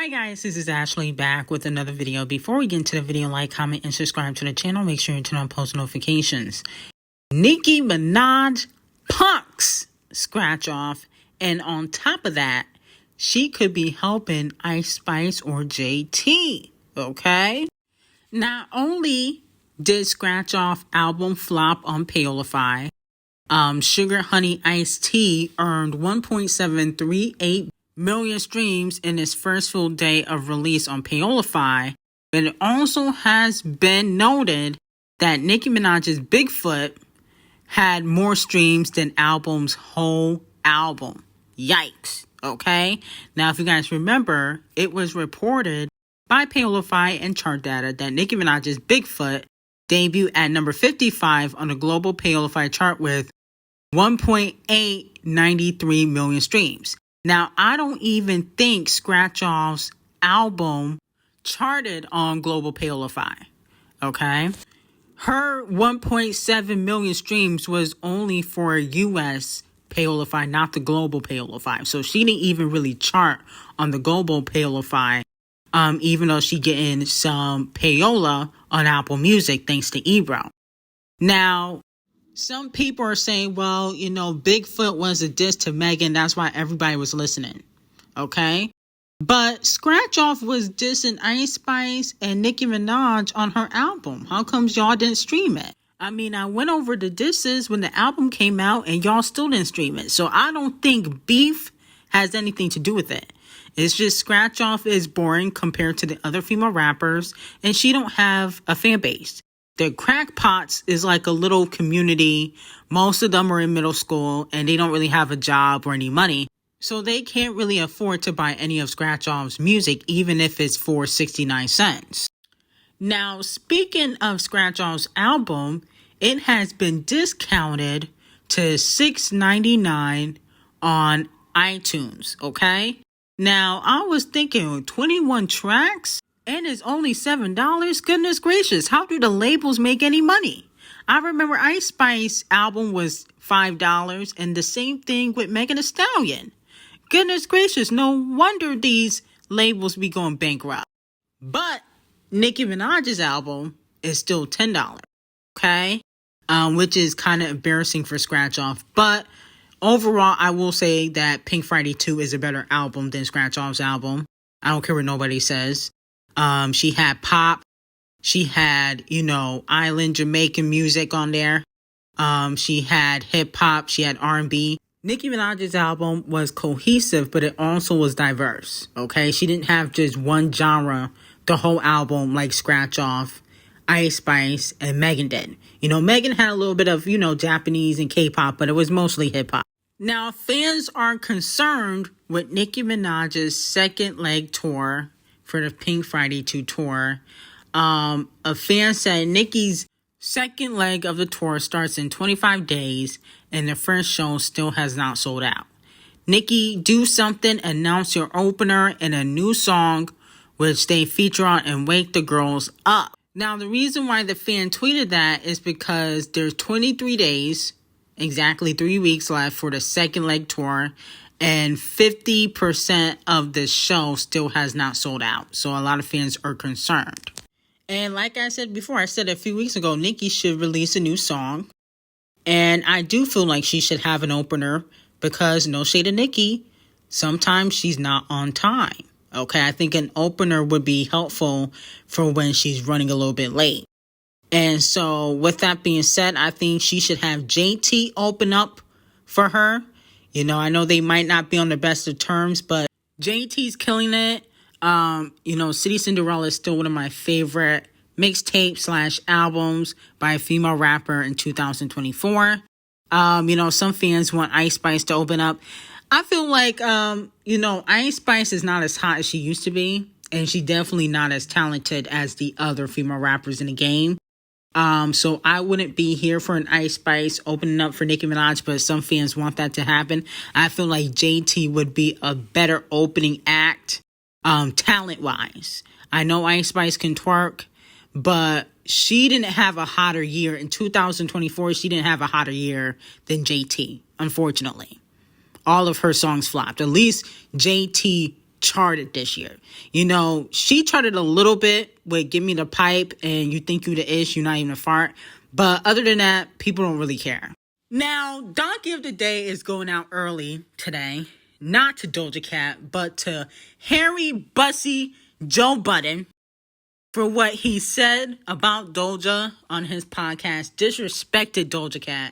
Hi guys, this is Ashley back with another video. Before we get into the video, like, comment, and subscribe to the channel. Make sure you turn on post notifications. Nicki Minaj Púñkś scratch off, and on top of that, she could be helping Icespxçe or JT, okay? Not only did scratch off album flop on Payolify, Sugar Honey Iced Tea earned 1.738 million streams in its first full day of release on Payolify, but it also has been noted that Nicki Minaj's Bigfoot had more streams than album's whole album. Yikes, okay? Now, if you guys remember, it was reported by Payolify and chart data that Nicki Minaj's Bigfoot debuted at number 55 on the global Payolify chart with 1.893 million streams. Now, I don't even think Scratch Off's album charted on global Payolify, okay? Her 1.7 million streams was only for US Payolify, not the global Payolify. So she didn't even really chart on the global Payolify, even though she getting some payola on Apple Music thanks to Ebro. Now, some people are saying, well, you know, Bigfoot was a diss to Megan. That's why everybody was listening. Okay. But Scratch Off was dissing Icespxçe and Nicki Minaj on her album. How comes y'all didn't stream it? I mean, I went over the disses when the album came out and y'all still didn't stream it. So I don't think beef has anything to do with it. It's just Scratch Off is boring compared to the other female rappers, and she don't have a fan base. The Crackpots is like a little community. Most of them are in middle school and they don't really have a job or any money. So they can't really afford to buy any of Scratch Off's music, even if it's for 69 cents. Now, speaking of Scratch Off's album, it has been discounted to $6.99 on iTunes, okay? Now, I was thinking 21 tracks? And it's only $7. Goodness gracious, how do the labels make any money? I remember Icespxçe's album was $5, and the same thing with Megan Thee Stallion. Goodness gracious, no wonder these labels be going bankrupt. But Nicki Minaj's album is still $10, okay? Which is kind of embarrassing for Scratch Off. But overall, I will say that Pink Friday 2 is a better album than Scratch Off's album. I don't care what nobody says. She had pop, she had, you know, island Jamaican music on there. She had hip hop, she had R&B. Nicki Minaj's album was cohesive, but it also was diverse, okay? She didn't have just one genre, the whole album, like Scratch Off, Icespxçe, and Megan did. You know, Megan had a little bit of, you know, Japanese and K-pop, but it was mostly hip hop. Now, fans are concerned with Nicki Minaj's second leg tour for the Pink Friday 2 tour. A fan said Nicki's second leg of the tour starts in 25 days and the first show still has not sold out. Nicki, do something, announce your opener and a new song which they feature on and wake the girls up. Now, the reason why the fan tweeted that is because there's 23 days, exactly 3 weeks left for the second leg tour, and 50% of the show still has not sold out. So a lot of fans are concerned. And like I said before, I said a few weeks ago, Nicki should release a new song. And I do feel like she should have an opener because, no shade to Nicki, sometimes she's not on time. Okay, I think an opener would be helpful for when she's running a little bit late. And so with that being said, I think she should have JT open up for her. You know, I know they might not be on the best of terms, but JT's killing it. You know, City Cinderella is still one of my favorite mixtape / albums by a female rapper in 2024. You know, some fans want Icespxçe to open up. I feel like, you know, Icespxçe is not as hot as she used to be, and she definitely not as talented as the other female rappers in the game. So I wouldn't be here for an Icespxçe opening up for Nicki Minaj, but some fans want that to happen. I feel like JT would be a better opening act, talent-wise. I know Icespxçe can twerk, but she didn't have a hotter year. In 2024, she didn't have a hotter year than JT, unfortunately. All of her songs flopped. At least JT charted this year. You know, she charted a little bit with Give Me the Pipe and You Think You the Ish, You Not Even a Fart. But other than that, people don't really care. Now, Donkey of the Day is going out early today. Not to Doja Cat, but to Harry Bussy Joe Budden for what he said about Doja on his podcast. Disrespected Doja Cat.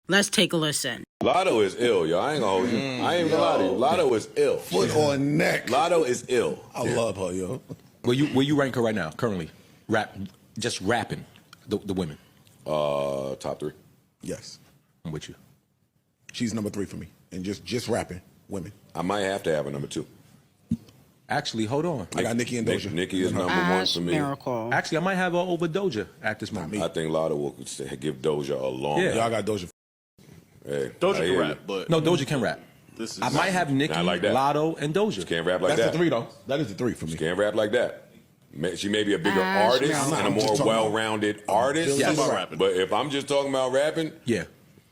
Let's take a listen. Latto is ill, yo. I ain't gonna hold you. I ain't gonna lie to you. Latto is ill. Foot on neck. Latto is ill. I love her, yo. Where you rank her right now, currently? Just rapping, the women. Top 3. Yes. I'm with you. She's number 3 for me. And just rapping, women. I might have to have a number 2. Actually, hold on. I got Nicki and Doja. Nicki is number 1 for me. Miracle. Actually, I might have her over Doja at this moment. I think Latto will give Doja a long. Yeah. Y'all got Doja. Hey, Doja can rap, but No, Doja can rap. this is I might have Nicki, Not like that. Latto, and Doja. She can't rap like That's that. the 3, though. That is the 3 for me. She can't rap like that. She may be a bigger Ash artist Miracle. and a I'm just more talking about- well-rounded artist. Yes. about rapping. But if I'm just talking about rapping, Yeah.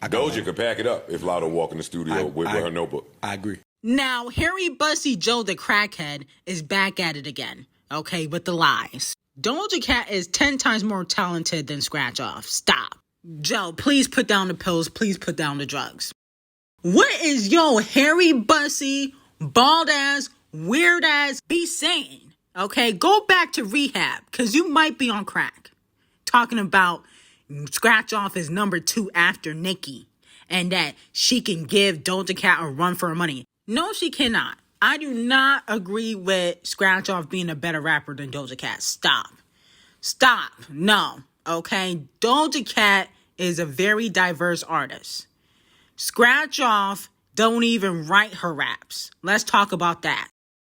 Doja could pack it up if Latto walk in the studio with her notebook. I agree. Now, Harry Bussy Joe the crackhead is back at it again, okay, with the lies. Doja Cat is 10 times more talented than Scratch Off. Stop. Joe, please put down the pills. Please put down the drugs. What is yo Harry Bussy, bald ass, weird ass be saying? Okay, go back to rehab, because you might be on crack. Talking about Scratch Off is number 2 after Nicki, and that she can give Doja Cat a run for her money. No, she cannot. I do not agree with Scratch Off being a better rapper than Doja Cat. Stop. No. Okay? Doja Cat is a very diverse artist. Scratch Off don't even write her raps. Let's talk about that.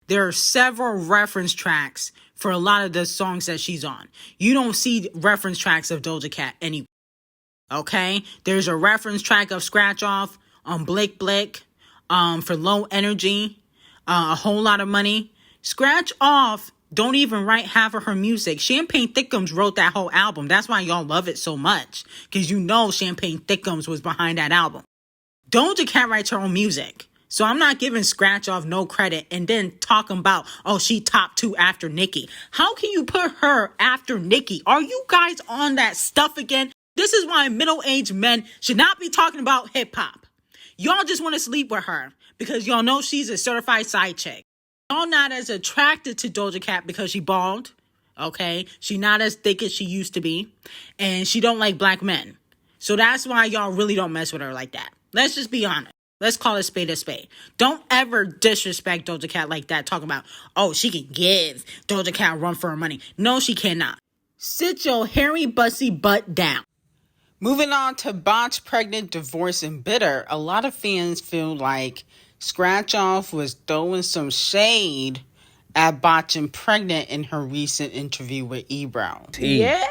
There are several reference tracks for a lot of the songs that she's on. You don't see reference tracks of Doja Cat anywhere. Okay? There's a reference track of Scratch Off on Blick Blick, for Low Energy, A Whole Lot of Money. Scratch Off don't even write half of her music. Champagne Thickums wrote that whole album. That's why y'all love it so much, because you know Champagne Thickums was behind that album. Doja Cat writes her own music. So I'm not giving Scratch Off no credit and then talking about, oh, she top 2 after Nicki. How can you put her after Nicki? Are you guys on that stuff again? This is why middle-aged men should not be talking about hip-hop. Y'all just want to sleep with her because y'all know she's a certified side chick. Y'all not as attracted to Doja Cat because she bald, okay? She not as thick as she used to be, and she don't like black men. So that's why y'all really don't mess with her like that. Let's just be honest. Let's call it spade a spade. Don't ever disrespect Doja Cat like that, talking about, oh, she can give Doja Cat a run for her money. No, she cannot. Sit your hairy, bussy butt down. Moving on to Botch, Pregnant, Divorced, and Bitter. A lot of fans feel like Scratch Off was throwing some shade at Botch and Pregnant in her recent interview with Ebro. Yes!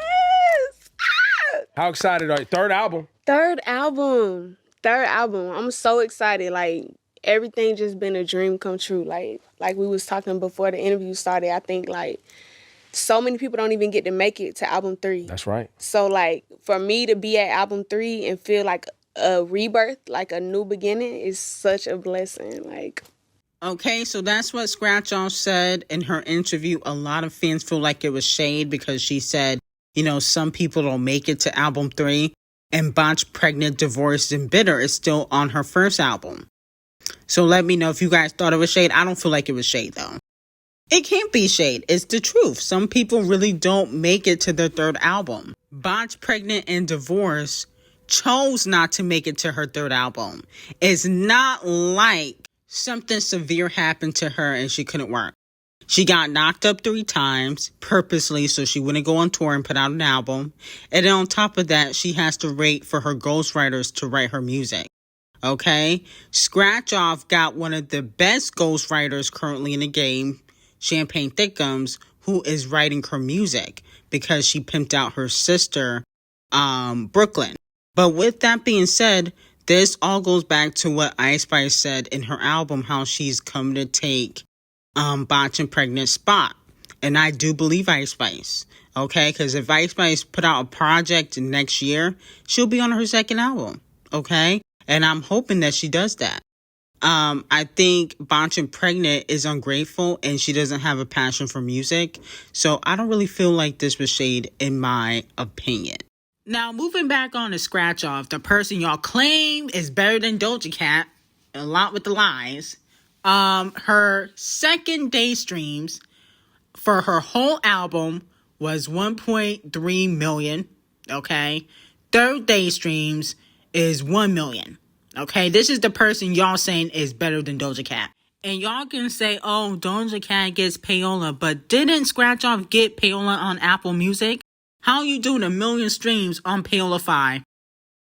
How excited are you? Third album. Third album. I'm so excited. Like, everything just been a dream come true. Like we was talking before the interview started, I think, like, so many people don't even get to make it to album 3. That's right. So, like, for me to be at album 3 and feel like a rebirth, like a new beginning, is such a blessing. Like, okay, so that's what Scratch Off said in her interview. A lot of fans feel like it was shade because she said, you know, some people don't make it to album 3. And Botch, Pregnant, Divorced, and Bitter is still on her first album. So let me know if you guys thought it was shade. I don't feel like it was shade, though. It can't be shade. It's the truth. Some people really don't make it to their third album. Botch, Pregnant, and Divorced chose not to make it to her third album. It's not like something severe happened to her and she couldn't work. She got knocked up 3 times purposely so she wouldn't go on tour and put out an album. And then on top of that, she has to wait for her ghostwriters to write her music. Okay? Scratch Off got one of the best ghostwriters currently in the game, Champagne Thickums, who is writing her music because she pimped out her sister, Brooklyn. But with that being said, this all goes back to what Icespxçe said in her album, how she's come to take Botch and Pregnant spot. And I do believe Icespxçe, okay? Because if Icespxçe put out a project next year, she'll be on her second album, okay? And I'm hoping that she does that. I think Bonching Pregnant is ungrateful and she doesn't have a passion for music. So I don't really feel like this was shade in my opinion. Now, moving back on to Scratch Off, the person y'all claim is better than Doja Cat, a lot with the lies. Her second day streams for her whole album was 1.3 million. Okay. Third day streams is 1 million. Okay. This is the person y'all saying is better than Doja Cat. And y'all can say, oh, Doja Cat gets payola, but didn't Scratch Off get payola on Apple Music? How you doing 1 million streams on Payola-fi,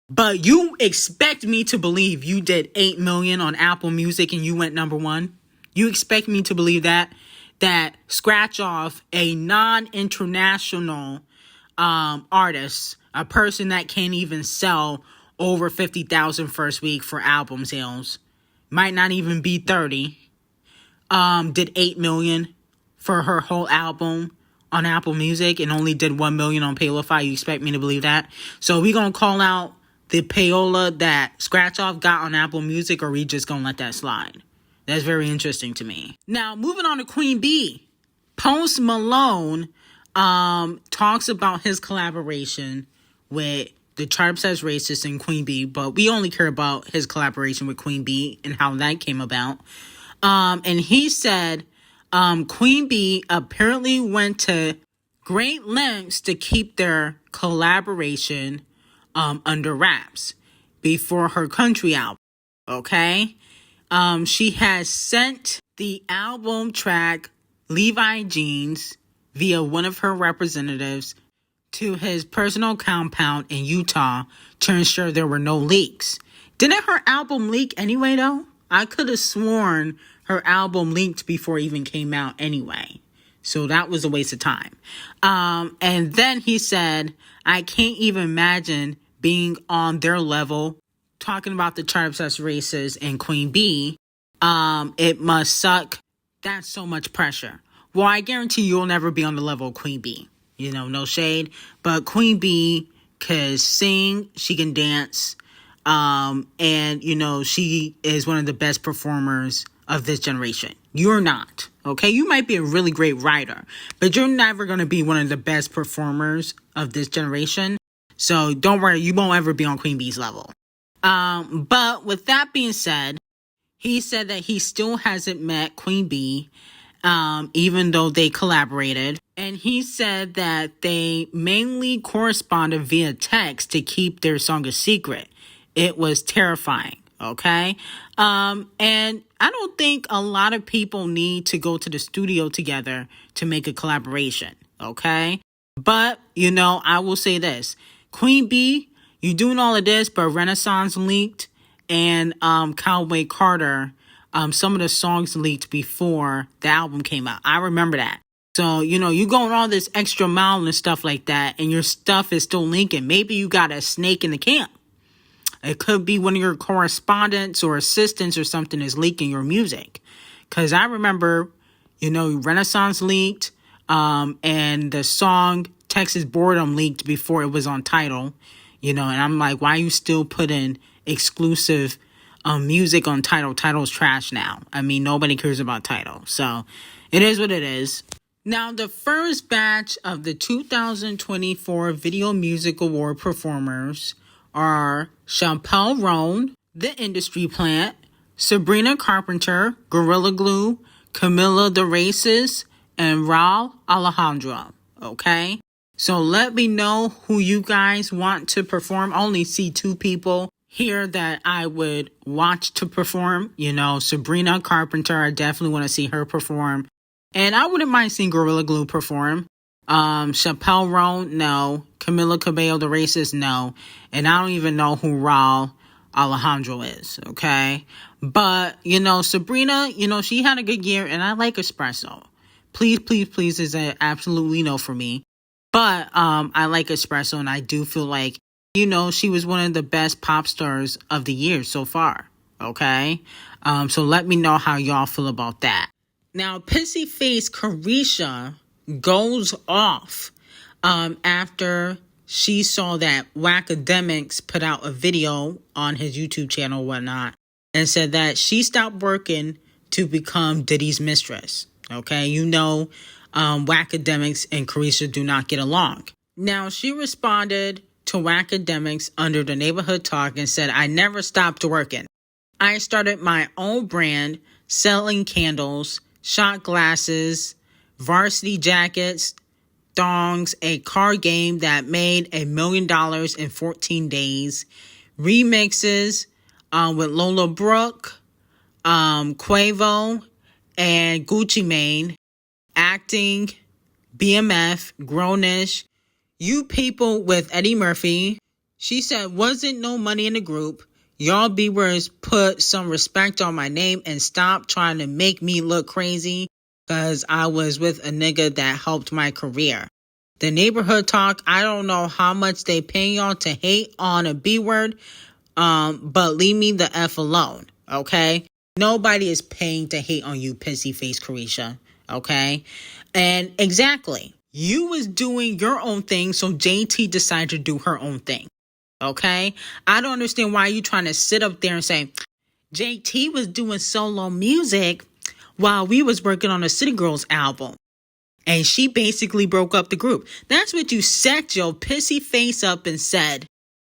but you expect me to believe you did 8 million on Apple Music and you went #1? You expect me to believe that Scratch Off, a non-international artist, a person that can't even sell over 50,000 first week for album sales, might not even be 30, did 8 million for her whole album on Apple Music and only did 1 million on Payola-fi. You expect me to believe that? So we gonna call out the payola that Scratch Off got on Apple Music, or we just gonna let that slide? That's very interesting to me. Now, moving on to Queen B. Post Malone talks about his collaboration with the Cärëër Racist and Queen B, but we only care about his collaboration with Queen B and how that came about. And he said Queen B apparently went to great lengths to keep their collaboration under wraps before her country album. Okay? She has sent the album track Levi Jeans via one of her representatives to his personal compound in Utah to ensure there were no leaks. Didn't her album leak anyway, though? I could have sworn her album leaked before it even came out anyway. So that was a waste of time. And then he said, I can't even imagine being on their level, talking about the Cärëër Racist and Queen B. It must suck. That's so much pressure. Well, I guarantee you'll never be on the level of Queen B. You know, no shade. But Queen B can sing, she can dance. And, you know, she is one of the best performers of this generation. You're not, okay? You might be a really great writer, but you're never going to be one of the best performers of this generation. So don't worry, you won't ever be on Queen B's level. But with that being said, he said that he still hasn't met Queen B, even though they collaborated. And he said that they mainly corresponded via text to keep their song a secret. It was terrifying. Okay. And I don't think a lot of people need to go to the studio together to make a collaboration. Okay. But, you know, I will say this. Queen B, you doing all of this, but Renaissance leaked and Cowboy Carter, some of the songs leaked before the album came out. I remember that. So, you know, you going all this extra mile and stuff like that, and your stuff is still leaking. Maybe you got a snake in the camp. It could be one of your correspondents or assistants or something is leaking your music. Because I remember, you know, Renaissance leaked, and the song Texas Boredom leaked before it was on Tidal, you know, and I'm like, why are you still putting exclusive music on Tidal? Tidal's trash now. I mean, nobody cares about Tidal. So it is what it is. Now, the first batch of the 2024 Video Music Award performers are Chappelle Roan, The Industry Plant, Sabrina Carpenter, Gorilla Glue, Camila the Racist, and Raul Alejandro. Okay? So let me know who you guys want to perform. I only see 2 people here that I would watch to perform. You know, Sabrina Carpenter, I definitely want to see her perform. And I wouldn't mind seeing Gorilla Glue perform. Chappelle Roan, no. Camila Cabello the Racist, no. And I don't even know who Raul Alejandro is, okay? But, you know, Sabrina, you know, she had a good year, and I like Espresso. Please, please, please is an absolutely no for me. But I like Espresso, and I do feel like, you know, she was one of the best pop stars of the year so far, okay? So let me know how y'all feel about that. Now, Pissy Face Carisha goes off after she saw that Whackademics put out a video on his YouTube channel and whatnot and said that she stopped working to become Diddy's mistress. Okay, you know, Whackademics and Carisha do not get along. Now, she responded to Whackademics under the Neighborhood Talk and said, I never stopped working. I started my own brand selling candles, shot glasses, varsity jackets, thongs, a card game that made $1 million in 14 days, remixes with Lola Brooke, Quavo, and Gucci Mane, acting, BMF, Grownish, you people with Eddie Murphy. She said, wasn't no money in the group. Y'all B-words put some respect on my name and stop trying to make me look crazy because I was with a nigga that helped my career. The Neighborhood Talk, I don't know how much they pay y'all to hate on a B-word, but leave me the F alone, okay? Nobody is paying to hate on you, pissy face Carisha, okay? And exactly, you was doing your own thing, so JT decided to do her own thing, okay? I don't understand why you trying to sit up there and say, JT was doing solo music while we was working on a City Girls album. And she basically broke up the group. That's what you set your pissy face up and said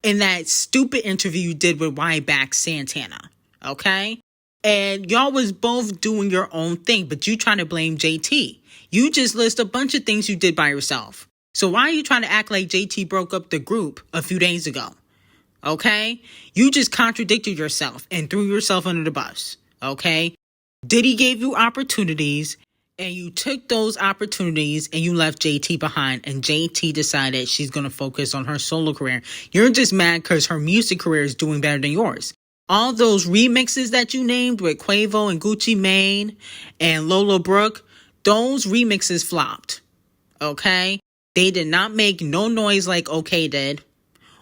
in that stupid interview you did with Back Santana, okay? And y'all was both doing your own thing, but you trying to blame JT. You just list a bunch of things you did by yourself. So why are you trying to act like JT broke up the group a few days ago? Okay? You just contradicted yourself and threw yourself under the bus. Okay? Diddy gave you opportunities and you took those opportunities and you left JT behind, and JT decided she's going to focus on her solo career. You're just mad because her music career is doing better than yours. All those remixes that you named with Quavo and Gucci Mane and Lola Brooke, those remixes flopped. Okay? They did not make no noise like OK did,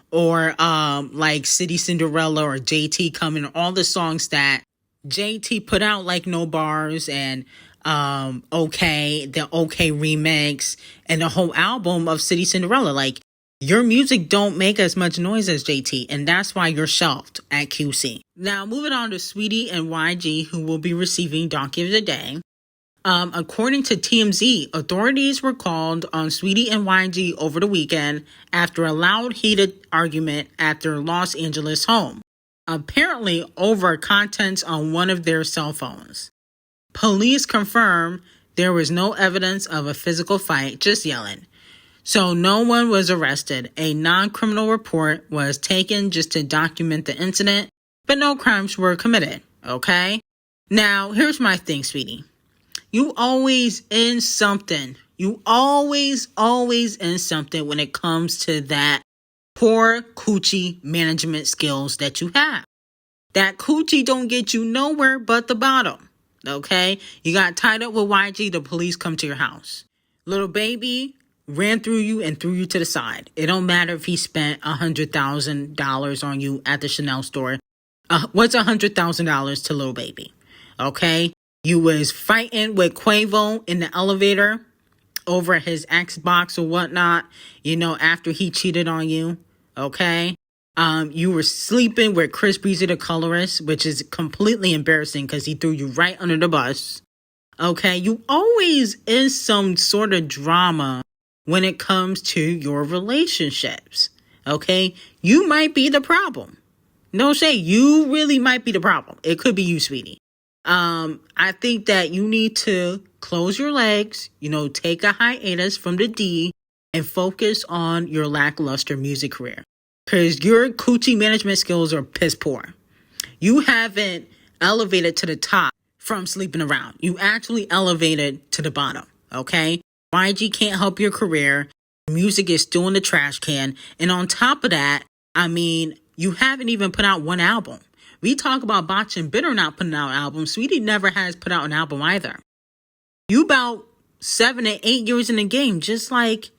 or like City Cinderella or JT Coming, all the songs that JT put out, like No Bars and OK, the OK remix, and the whole album of City Cinderella. Like, your music don't make as much noise as JT, and that's why you're shelved at QC. Now, moving on to Saweetie and YG, who will be receiving Donkey of the Day. According to TMZ, authorities were called on Saweetie and YG over the weekend after a loud, heated argument at their Los Angeles home, apparently over contents on one of their cell phones. Police confirmed there was no evidence of a physical fight, just yelling. So no one was arrested. A non-criminal report was taken just to document the incident, but no crimes were committed, okay? Now, here's my thing, sweetie. You always in something. You always in something when it comes to that poor coochie management skills that you have. That coochie don't get you nowhere but the bottom, okay? You got tied up with YG, the police come to your house. Little baby ran through you and threw you to the side. It don't matter if he spent $100,000 on you at the Chanel store. What's $100,000 to little baby? Okay? You was fighting with Quavo in the elevator over his Xbox or whatnot, you know, after he cheated on you. Okay? You were sleeping with Chris Breezy, the colorist, which is completely embarrassing because he threw you right under the bus. Okay? You always in some sort of drama when it comes to your relationships. Okay? You might be the problem. No shade. You really might be the problem. It could be you, sweetie. I think that you need to close your legs, you know, take a hiatus from the D and focus on your lackluster music career. Because your coochie management skills are piss poor. You haven't elevated to the top from sleeping around. You actually elevated to the bottom, okay? YG can't help your career. Music is still in the trash can. And on top of that, I mean, you haven't even put out one album. We talk about Botch and Bitter not putting out albums. Saweetie never has put out an album either. You about 7 to 8 years in the game, just like,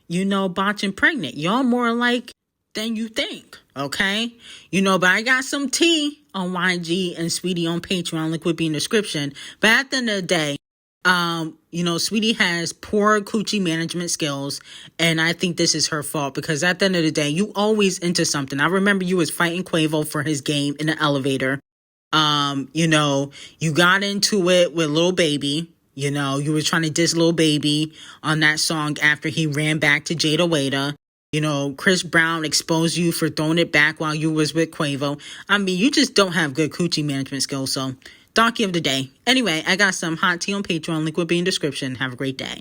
you know, Botch and Pregnant. Y'all more alike than you think, okay? You know, but I got some tea on YG and Saweetie on Patreon. Link would be in the description. But at the end of the day, you know, Saweetie has poor coochie management skills, and I think this is her fault because at the end of the day, you always into something. I remember you was fighting Quavo for his game in the elevator. You know, you got into it with Lil Baby. You know, you were trying to diss Lil Baby on that song after he ran back to Jada. You know, Chris Brown exposed you for throwing it back while you was with Quavo. I mean, you just don't have good coochie management skills. So, donkey of the day. Anyway, I got some hot tea on Patreon. Link will be in the description. Have a great day.